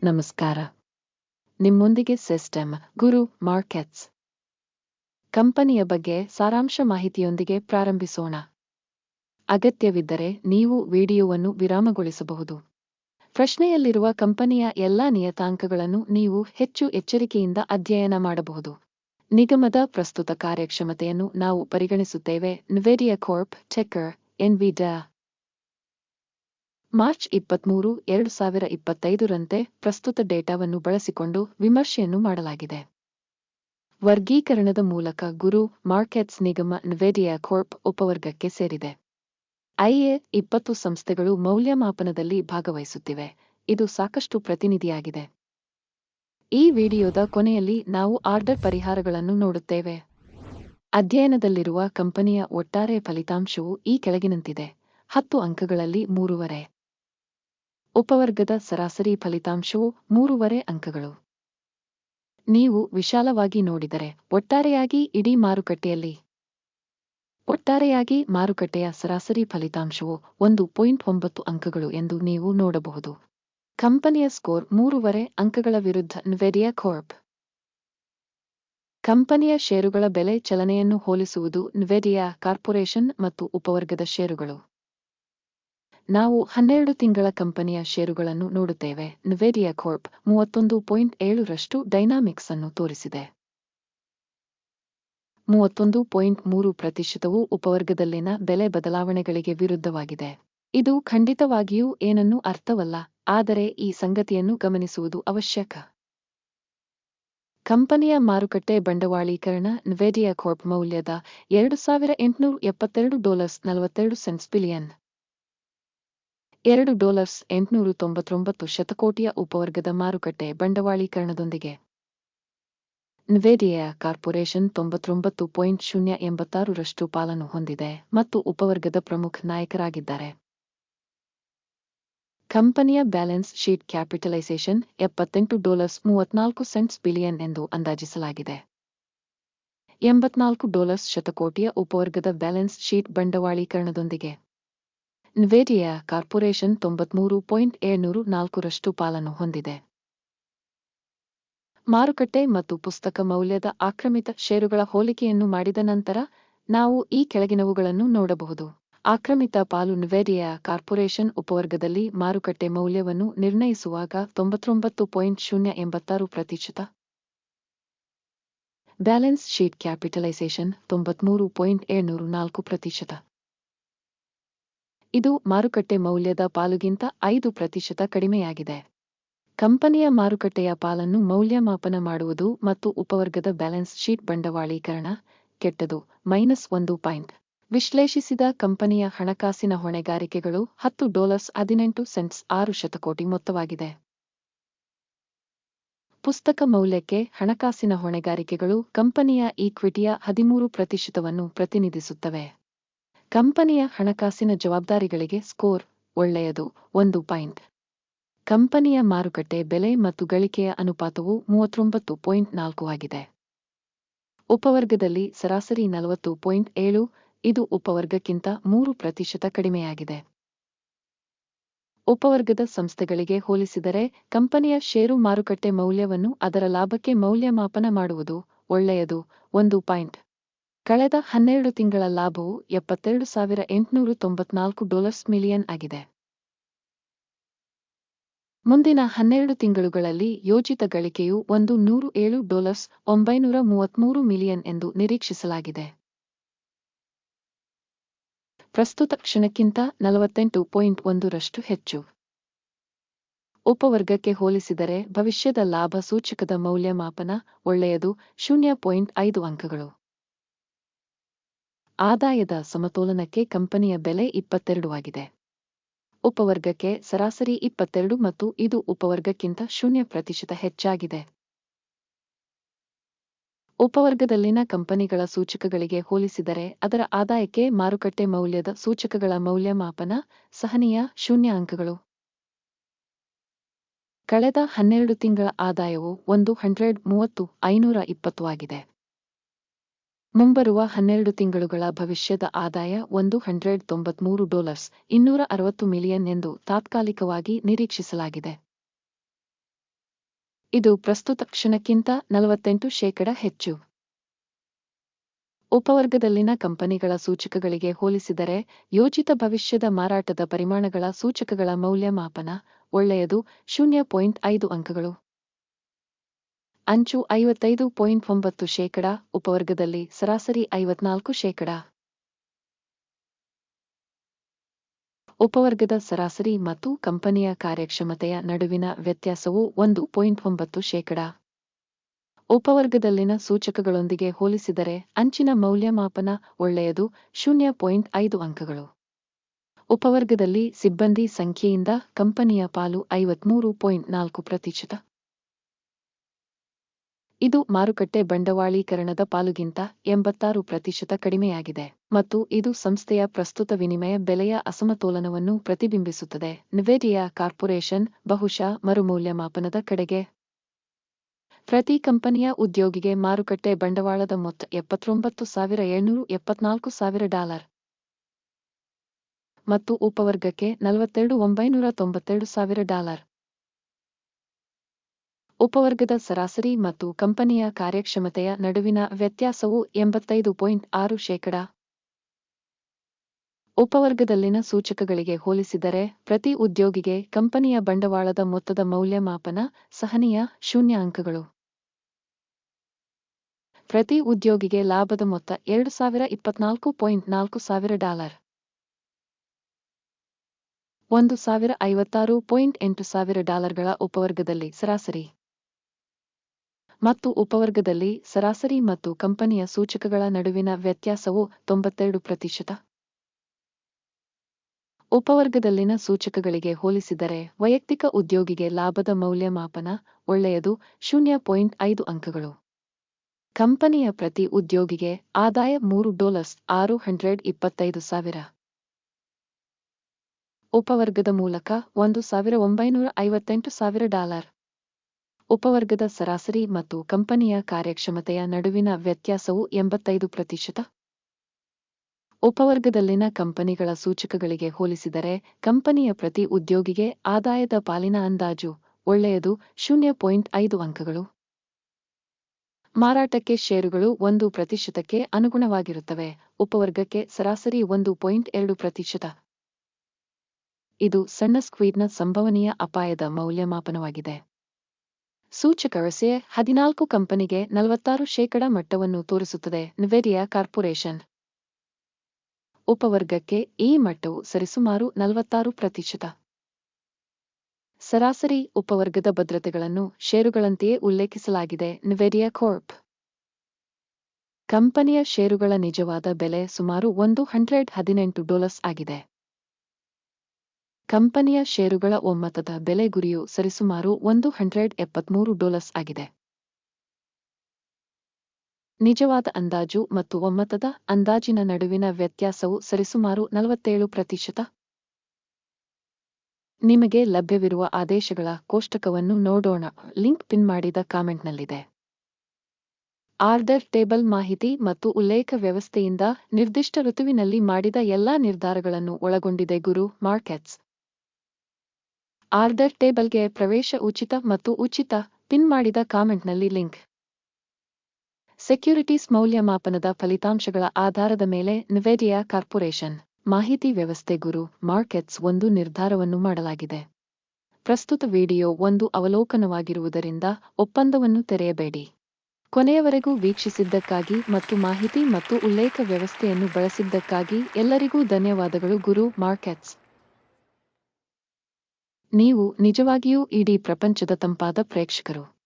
ನಮಸ್ಕಾರ. ನಿಮ್ಮೊಂದಿಗೆ ಸಿಸ್ಟಮ್ ಗುರು ಮಾರ್ಕೆಟ್ಸ್ ಕಂಪನಿಯ ಬಗ್ಗೆ ಸಾರಾಂಶ ಮಾಹಿತಿಯೊಂದಿಗೆ ಪ್ರಾರಂಭಿಸೋಣ. ಅಗತ್ಯವಿದ್ದರೆ ನೀವು ವಿಡಿಯೋವನ್ನು ವಿರಾಮಗೊಳಿಸಬಹುದು. ಪ್ರಶ್ನೆಯಲ್ಲಿರುವ ಕಂಪನಿಯ ಎಲ್ಲಾ ನಿಯತಾಂಕಗಳನ್ನು ನೀವು ಹೆಚ್ಚು ಎಚ್ಚರಿಕೆಯಿಂದ ಅಧ್ಯಯನ ಮಾಡಬಹುದು. ನಿಗಮದ ಪ್ರಸ್ತುತ ಕಾರ್ಯಕ್ಷಮತೆಯನ್ನು ನಾವು ಪರಿಗಣಿಸುತ್ತೇವೆ. Nvidia carp decker Nvidia March 23, 2025 ಪ್ರಸ್ತುತ ಡೇಟಾವನ್ನು ಬಳಸಿಕೊಂಡು ವಿಮರ್ಶೆಯನ್ನು ಮಾಡಲಾಗಿದೆ. ವರ್ಗೀಕರಣದ ಮೂಲಕ ಗುರು ಮಾರ್ಕೆಟ್ಸ್ ನಿಗಮ ನ್ವಿಡಿಯಾ ಕಾರ್ಪ್ ಉಪವರ್ಗಕ್ಕೆ ಸೇರಿದೆ. ಐಎ 20 ಸಂಸ್ಥೆಗಳು ಮೌಲ್ಯಮಾಪನದಲ್ಲಿ ಭಾಗವಹಿಸುತ್ತಿವೆ. ಇದು ಸಾಕಷ್ಟು ಪ್ರತಿನಿಧಿಯಾಗಿದೆ. ಈ ವಿಡಿಯೋದ ಕೊನೆಯಲ್ಲಿ ನಾವು ಆರ್ಡರ್ ಪರಿಹಾರಗಳನ್ನು ನೋಡುತ್ತೇವೆ. ಅಧ್ಯಯನದಲ್ಲಿರುವ ಕಂಪನಿಯ ಒಟ್ಟಾರೆ ಫಲಿತಾಂಶವು ಈ ಕೆಳಗಿನಂತಿದೆ. 10 ಅಂಕಗಳಲ್ಲಿ 3.5. ಉಪವರ್ಗದ ಸರಾಸರಿ ಫಲಿತಾಂಶವು 3.5 ಅಂಕಗಳು. ನೀವು ವಿಶಾಲವಾಗಿ ನೋಡಿದರೆ ಒಟ್ಟಾರೆಯಾಗಿ ಇಡೀ ಮಾರುಕಟ್ಟೆಯ ಸರಾಸರಿ ಫಲಿತಾಂಶವು 1.9 ಅಂಕಗಳು ಎಂದು ನೀವು ನೋಡಬಹುದು. ಕಂಪನಿಯ ಸ್ಕೋರ್ 3.5 ಅಂಕಗಳ ವಿರುದ್ಧ ನ್ವಿಡಿಯಾ ಕಾರ್ಪ್. ಕಂಪನಿಯ ಷೇರುಗಳ ಬೆಲೆ ಚಲನೆಯನ್ನು ಹೋಲಿಸುವುದು ನ್ವಿಡಿಯಾ ಕಾರ್ಪೊರೇಷನ್ ಮತ್ತು ಉಪವರ್ಗದ ಷೇರುಗಳು. ನಾವು 12 ತಿಂಗಳ ಕಂಪನಿಯ ಷೇರುಗಳನ್ನು ನೋಡುತ್ತೇವೆ. ನ್ವಿಡಿಯಾ ಕಾರ್ಪ್ 31.7% ಡೈನಾಮಿಕ್ಸ್ ಅನ್ನು ತೋರಿಸಿದೆ. 31.3% ಉಪವರ್ಗದಲ್ಲಿನ ಬೆಲೆ ಬದಲಾವಣೆಗಳಿಗೆ ವಿರುದ್ಧವಾಗಿದೆ. ಇದು ಖಂಡಿತವಾಗಿಯೂ ಏನನ್ನೂ ಅರ್ಥವಲ್ಲ, ಆದರೆ ಈ ಸಂಗತಿಯನ್ನು ಗಮನಿಸುವುದು ಅವಶ್ಯಕ. ಕಂಪನಿಯ ಮಾರುಕಟ್ಟೆ ಬಂಡವಾಳೀಕರಣ ನ್ವಿಡಿಯಾ ಕಾರ್ಪ್ ಮೌಲ್ಯದ $2,872.42 ಬಿಲಿಯನ್. $2,899 ಶತಕೋಟಿಯ ಉಪವರ್ಗದ ಮಾರುಕಟ್ಟೆ ಬಂಡವಾಳೀಕರಣದೊಂದಿಗೆ ನ್ವಿಡಿಯಾ ಕಾರ್ಪೊರೇಷನ್ 99.086% ಪಾಲನ್ನು ಹೊಂದಿದೆ ಮತ್ತು ಉಪವರ್ಗದ ಪ್ರಮುಖ ನಾಯಕರಾಗಿದ್ದಾರೆ. ಕಂಪನಿಯ ಬ್ಯಾಲೆನ್ಸ್ ಶೀಟ್ ಕ್ಯಾಪಿಟಲೈಸೇಷನ್ $78.34 ಬಿಲಿಯನ್ ಎಂದು ಅಂದಾಜಿಸಲಾಗಿದೆ. $84 ಶತಕೋಟಿಯ ಉಪವರ್ಗದ ಬ್ಯಾಲೆನ್ಸ್ ಶೀಟ್ ಬಂಡವಾಳೀಕರಣದೊಂದಿಗೆ ನ್ವಿಡಿಯಾ ಕಾರ್ಪೊರೇಷನ್ 93.704% ಪಾಲನ್ನು ಹೊಂದಿದೆ. ಮಾರುಕಟ್ಟೆ ಮತ್ತು ಪುಸ್ತಕ ಮೌಲ್ಯದ ಆಕ್ರಮಿತ ಷೇರುಗಳ ಹೋಲಿಕೆಯನ್ನು ಮಾಡಿದ ನಂತರ ನಾವು ಈ ಕೆಳಗಿನವುಗಳನ್ನು ನೋಡಬಹುದು. ಆಕ್ರಮಿತ ಪಾಲು ನ್ವಿಡಿಯಾ ಕಾರ್ಪೊರೇಷನ್ ಉಪವರ್ಗದಲ್ಲಿ ಮಾರುಕಟ್ಟೆ ಮೌಲ್ಯವನ್ನು ನಿರ್ಣಯಿಸುವಾಗ 99.086%. Balance sheet capitalisation 93.704%. ಇದು ಮಾರುಕಟ್ಟೆ ಮೌಲ್ಯದ ಪಾಲುಗಿಂತ 5% ಕಡಿಮೆಯಾಗಿದೆ. ಕಂಪನಿಯ ಮಾರುಕಟ್ಟೆಯ ಪಾಲನ್ನು ಮೌಲ್ಯಮಾಪನ ಮಾಡುವುದು ಮತ್ತು ಉಪವರ್ಗದ ಬ್ಯಾಲೆನ್ಸ್ ಶೀಟ್ ಬಂಡವಾಳೀಕರಣ ಕೆಟ್ಟದು -1 ಪಾಯಿಂಟ್. ವಿಶ್ಲೇಷಿಸಿದ ಕಂಪನಿಯ ಹಣಕಾಸಿನ ಹೊಣೆಗಾರಿಕೆಗಳು $10.18 6 ಶತಕೋಟಿ ಮೊತ್ತವಾಗಿದೆ. ಪುಸ್ತಕ ಮೌಲ್ಯಕ್ಕೆ ಹಣಕಾಸಿನ ಹೊಣೆಗಾರಿಕೆಗಳು ಕಂಪನಿಯ ಈಕ್ವಿಟಿಯ 13%ವನ್ನು ಪ್ರತಿನಿಧಿಸುತ್ತವೆ. ಕಂಪನಿಯ ಹಣಕಾಸಿನ ಜವಾಬ್ದಾರಿಗಳಿಗೆ ಸ್ಕೋರ್ ಒಳ್ಳೆಯದು 1 ಪಾಯಿಂಟ್. ಕಂಪನಿಯ ಮಾರುಕಟ್ಟೆ ಬೆಲೆ ಮತ್ತು ಗಳಿಕೆಯ ಅನುಪಾತವು 39.4 ಆಗಿದೆ. ಉಪವರ್ಗದಲ್ಲಿ ಸರಾಸರಿ 40.7, ಇದು ಉಪವರ್ಗಕ್ಕಿಂತ 3% ಕಡಿಮೆಯಾಗಿದೆ. ಉಪವರ್ಗದ ಸಂಸ್ಥೆಗಳಿಗೆ ಹೋಲಿಸಿದರೆ ಕಂಪನಿಯ ಷೇರು ಮಾರುಕಟ್ಟೆ ಮೌಲ್ಯವನ್ನು ಅದರ ಲಾಭಕ್ಕೆ ಮೌಲ್ಯಮಾಪನ ಮಾಡುವುದು ಒಳ್ಳೆಯದು 1 ಪಾಯಿಂಟ್. ಕಳೆದ 12 ತಿಂಗಳ ಲಾಭವು $72,894 ಮಿಲಿಯನ್ ಆಗಿದೆ. ಮುಂದಿನ 12 ತಿಂಗಳುಗಳಲ್ಲಿ ಯೋಜಿತ ಗಳಿಕೆಯು $107,933 ಮಿಲಿಯನ್ ಎಂದು ನಿರೀಕ್ಷಿಸಲಾಗಿದೆ. ಪ್ರಸ್ತುತ ಕ್ಷಣಕ್ಕಿಂತ 48.1% ಹೆಚ್ಚು. ಉಪವರ್ಗಕ್ಕೆ ಹೋಲಿಸಿದರೆ ಭವಿಷ್ಯದ ಲಾಭ ಸೂಚಕದ ಮೌಲ್ಯಮಾಪನ ಒಳ್ಳೆಯದು 0.5 ಅಂಕಗಳು. ಆದಾಯದ ಸಮತೋಲನಕ್ಕೆ ಕಂಪನಿಯ ಬೆಲೆ 22 ಆಗಿದೆ. ಉಪವರ್ಗಕ್ಕೆ ಸರಾಸರಿ 22 ಮತ್ತು ಇದು ಉಪವರ್ಗಕ್ಕಿಂತ 0% ಹೆಚ್ಚಾಗಿದೆ. ಉಪವರ್ಗದಲ್ಲಿನ ಕಂಪನಿಗಳ ಸೂಚಕಗಳಿಗೆ ಹೋಲಿಸಿದರೆ ಅದರ ಆದಾಯಕ್ಕೆ ಮಾರುಕಟ್ಟೆ ಮೌಲ್ಯದ ಸೂಚಕಗಳ ಮೌಲ್ಯಮಾಪನ ಸಹನೀಯ 0 ಅಂಕಗಳು. ಕಳೆದ 12 ತಿಂಗಳ ಆದಾಯವು $130,520 ಆಗಿದೆ. ಮುಂಬರುವ 12 ತಿಂಗಳುಗಳ ಭವಿಷ್ಯದ ಆದಾಯ $193,260 ಮಿಲಿಯನ್ ಎಂದು ತಾತ್ಕಾಲಿಕವಾಗಿ ನಿರೀಕ್ಷಿಸಲಾಗಿದೆ. ಇದು ಪ್ರಸ್ತುತ ಕ್ಷಣಕ್ಕಿಂತ 48% ಹೆಚ್ಚು. ಉಪವರ್ಗದಲ್ಲಿನ ಕಂಪನಿಗಳ ಸೂಚಕಗಳಿಗೆ ಹೋಲಿಸಿದರೆ ಯೋಜಿತ ಭವಿಷ್ಯದ ಮಾರಾಟದ ಪರಿಮಾಣಗಳ ಸೂಚಕಗಳ ಮೌಲ್ಯಮಾಪನ ಒಳ್ಳೆಯದು 0.5 ಅಂಕಗಳು. ಅಂಚು 55.9%, ಉಪವರ್ಗದಲ್ಲಿ ಸರಾಸರಿ 54%. ಉಪವರ್ಗದ ಸರಾಸರಿ ಮತ್ತು ಕಂಪನಿಯ ಕಾರ್ಯಕ್ಷಮತೆಯ ನಡುವಿನ ವ್ಯತ್ಯಾಸವು 1.9%. ಉಪವರ್ಗದಲ್ಲಿನ ಸೂಚಕಗಳೊಂದಿಗೆ ಹೋಲಿಸಿದರೆ ಅಂಚಿನ ಮೌಲ್ಯಮಾಪನ ಒಳ್ಳೆಯದು 0.5 ಅಂಕಗಳು. ಉಪವರ್ಗದಲ್ಲಿ ಸಿಬ್ಬಂದಿ ಸಂಖ್ಯೆಯಿಂದ ಕಂಪನಿಯ ಪಾಲು 53.4%. ಇದು ಮಾರುಕಟ್ಟೆ ಬಂಡವಾಳೀಕರಣದ ಪಾಲುಗಿಂತ 86% ಕಡಿಮೆಯಾಗಿದೆ ಮತ್ತು ಇದು ಸಂಸ್ಥೆಯ ಪ್ರಸ್ತುತ ವಿನಿಮಯ ಬೆಲೆಯ ಅಸಮತೋಲನವನ್ನು ಪ್ರತಿಬಿಂಬಿಸುತ್ತದೆ. NVIDIA ಕಾರ್ಪೊರೇಷನ್ ಬಹುಶಃ ಮರುಮೌಲ್ಯಮಾಪನದ ಕಡೆಗೆ. ಪ್ರತಿ ಕಂಪನಿಯ ಉದ್ಯೋಗಿಗೆ ಮಾರುಕಟ್ಟೆ ಬಂಡವಾಳದ ಮೊತ್ತ $79,774,000 ಮತ್ತು ಉಪವರ್ಗಕ್ಕೆ $42,992,000. ಉಪವರ್ಗದ ಸರಾಸರಿ ಮತ್ತು ಕಂಪನಿಯ ಕಾರ್ಯಕ್ಷಮತೆಯ ನಡುವಿನ ವ್ಯತ್ಯಾಸವು 85.6%. ಉಪವರ್ಗದಲ್ಲಿನ ಸೂಚಕಗಳಿಗೆ ಹೋಲಿಸಿದರೆ ಪ್ರತಿ ಉದ್ಯೋಗಿಗೆ ಕಂಪನಿಯ ಬಂಡವಾಳದ ಮೊತ್ತದ ಮೌಲ್ಯಮಾಪನ ಸಹನೀಯ 0 ಅಂಕಗಳು. ಪ್ರತಿ ಉದ್ಯೋಗಿಗೆ ಲಾಭದ ಮೊತ್ತ $2,024,400. $1,056,800 ಉಪವರ್ಗದಲ್ಲಿ ಸರಾಸರಿ. ಮತ್ತು ಉಪವರ್ಗದಲ್ಲಿ ಸರಾಸರಿ ಮತ್ತು ಕಂಪನಿಯ ಸೂಚಕಗಳ ನಡುವಿನ ವ್ಯತ್ಯಾಸವು 92%. ಉಪವರ್ಗದಲ್ಲಿನ ಸೂಚಕಗಳಿಗೆ ಹೋಲಿಸಿದರೆ ವೈಯಕ್ತಿಕ ಉದ್ಯೋಗಿಗೆ ಲಾಭದ ಮೌಲ್ಯಮಾಪನ ಒಳ್ಳೆಯದು 0.5 ಅಂಕಗಳು. ಕಂಪನಿಯ ಪ್ರತಿ ಉದ್ಯೋಗಿಗೆ ಆದಾಯ $3,625,000. ಉಪವರ್ಗದ ಮೂಲಕ $1,958,000. ಉಪವರ್ಗದ ಸರಾಸರಿ ಮತ್ತು ಕಂಪನಿಯ ಕಾರ್ಯಕ್ಷಮತೆಯ ನಡುವಿನ ವ್ಯತ್ಯಾಸವು 85%. ಉಪವರ್ಗದಲ್ಲಿನ ಕಂಪನಿಗಳ ಸೂಚಕಗಳಿಗೆ ಹೋಲಿಸಿದರೆ ಕಂಪನಿಯ ಪ್ರತಿ ಉದ್ಯೋಗಿಗೆ ಆದಾಯದ ಪಾಲಿನ ಅಂದಾಜು ಒಳ್ಳೆಯದು 0.5 ಅಂಕಗಳು. ಮಾರಾಟಕ್ಕೆ ಷೇರುಗಳು 1%ಕ್ಕೆ ಅನುಗುಣವಾಗಿರುತ್ತವೆ. ಉಪವರ್ಗಕ್ಕೆ ಸರಾಸರಿ 1.2%. ಇದು ಸಣ್ಣ ಸ್ಕ್ವೀಡ್ನ ಸಂಭವನೀಯ ಅಪಾಯದ ಮೌಲ್ಯಮಾಪನವಾಗಿದೆ. ಸೂಚಕ RSI 14 ಕಂಪನಿಗೆ 46% ಮಟ್ಟವನ್ನು ತೋರಿಸುತ್ತದೆ. NVIDIA ಕಾರ್ಪೊರೇಷನ್ ಉಪವರ್ಗಕ್ಕೆ ಈ ಮಟ್ಟವು ಸರಿಸುಮಾರು 46%. ಸರಾಸರಿ ಉಪವರ್ಗದ ಭದ್ರತೆಗಳನ್ನು ಷೇರುಗಳಂತೆಯೇ ಉಲ್ಲೇಖಿಸಲಾಗಿದೆ. NVIDIA Corp. ಕಂಪನಿಯ ಷೇರುಗಳ ನಿಜವಾದ ಬೆಲೆ ಸುಮಾರು $118 ಆಗಿದೆ. ಕಂಪನಿಯ ಷೇರುಗಳ ಒಮ್ಮತದ ಬೆಲೆ ಗುರಿಯು ಸರಿಸುಮಾರು $173 ಆಗಿದೆ. ನಿಜವಾದ ಅಂದಾಜು ಮತ್ತು ಒಮ್ಮತದ ಅಂದಾಜಿನ ನಡುವಿನ ವ್ಯತ್ಯಾಸವು ಸರಿಸುಮಾರು 47%. ನಿಮಗೆ ಲಭ್ಯವಿರುವ ಆದೇಶಗಳ ಕೋಷ್ಟಕವನ್ನು ನೋಡೋಣ. ಲಿಂಕ್ ಪಿನ್ ಮಾಡಿದ ಕಾಮೆಂಟ್ನಲ್ಲಿದೆ. ಆರ್ಡರ್ ಟೇಬಲ್ ಮಾಹಿತಿ ಮತ್ತು ಉಲ್ಲೇಖ ವ್ಯವಸ್ಥೆಯಿಂದ ನಿರ್ದಿಷ್ಟ ಋತುವಿನಲ್ಲಿ ಮಾಡಿದ ಎಲ್ಲಾ ನಿರ್ಧಾರಗಳನ್ನು ಒಳಗೊಂಡಿದೆ. ಗುರು ಮಾರ್ಕೆಟ್ಸ್ ಆರ್ಡರ್ ಟೇಬಲ್ಗೆ ಪ್ರವೇಶ ಉಚಿತ ಮತ್ತು ಉಚಿತ. ಪಿನ್ ಮಾಡಿದ ಕಾಮೆಂಟ್ನಲ್ಲಿ ಲಿಂಕ್. ಸೆಕ್ಯುರಿಟೀಸ್ ಮೌಲ್ಯಮಾಪನದ ಫಲಿತಾಂಶಗಳ ಆಧಾರದ ಮೇಲೆ NVIDIA ಕಾರ್ಪೊರೇಷನ್ ಮಾಹಿತಿ ವ್ಯವಸ್ಥೆ. ಗುರು ಮಾರ್ಕೆಟ್ಸ್ ಒಂದು ನಿರ್ಧಾರವನ್ನು ಮಾಡಲಾಗಿದೆ. ಪ್ರಸ್ತುತ ವಿಡಿಯೋ ಒಂದು ಅವಲೋಕನವಾಗಿರುವುದರಿಂದ ಒಪ್ಪಂದವನ್ನು ತೆರೆಯಬೇಡಿ. ಕೊನೆಯವರೆಗೂ ವೀಕ್ಷಿಸಿದ್ದಕ್ಕಾಗಿ ಮತ್ತು ಮಾಹಿತಿ ಮತ್ತು ಉಲ್ಲೇಖ ವ್ಯವಸ್ಥೆಯನ್ನು ಬಳಸಿದ್ದಕ್ಕಾಗಿ ಎಲ್ಲರಿಗೂ ಧನ್ಯವಾದಗಳು. ಗುರು ಮಾರ್ಕೆಟ್ಸ್ ನೀವು ನಿಜವಾಗಿಯೂ ಇಡೀ ಪ್ರಪಂಚದ ತಂಪಾದ ಪ್ರೇಕ್ಷಕರು.